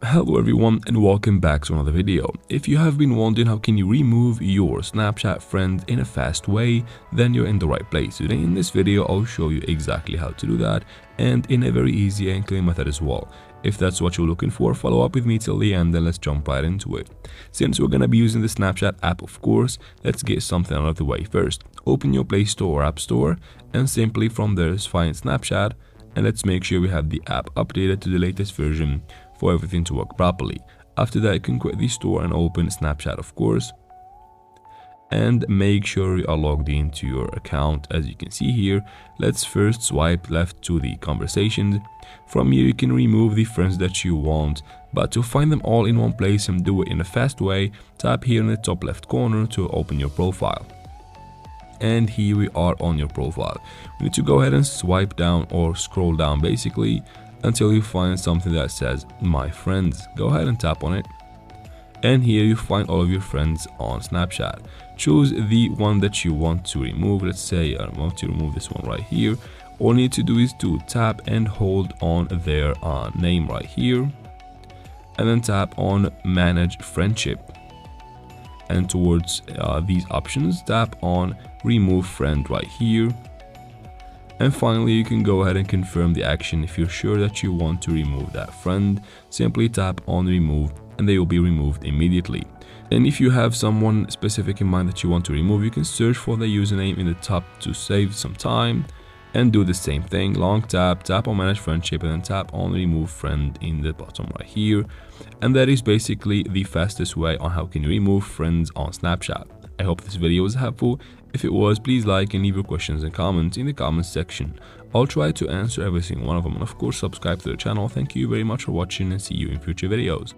Hello everyone and welcome back to another video. If you have been wondering how can you remove your Snapchat friends in a fast way, then you're in the right place. Today in this video I'll show you exactly how to do that, and in a very easy and clean method as well. If that's what you're looking for, follow up with me till the end and let's jump right into it. Since we're gonna be using the Snapchat app, of course, let's get something out of the way first. Open your Play Store or App Store and simply from there find Snapchat, and let's make sure we have the app updated to the latest version for everything to work properly. After that, you can quit the store and open Snapchat, of course, and make sure you are logged into your account. As you can see here, let's first swipe left to the conversations. From here you can remove the friends that you want, but to find them all in one place and do it in a fast way, tap here in the top left corner to open your profile. And here we are on your profile. We need to go ahead and swipe down or scroll down basically until you find something that says My Friends. Go ahead and tap on it, and here you find all of your friends on Snapchat. Choose the one that you want to remove. Let's say I want to remove this one right here. All you need to do is to tap and hold on their name right here, and then tap on Manage Friendship, and towards these options tap on Remove Friend right here. And finally, you can go ahead and confirm the action. If you're sure that you want to remove that friend, simply tap on remove and they will be removed immediately. And if you have someone specific in mind that you want to remove, you can search for the username in the top to save some time and do the same thing. Long tap on manage friendship, and then tap on remove friend in the bottom right here. And that is basically the fastest way on how can you remove friends on Snapchat. I hope this video was helpful. If it was, please like and leave your questions and comments in the comments section. I'll try to answer every single one of them, and of course subscribe to the channel. Thank you very much for watching and see you in future videos.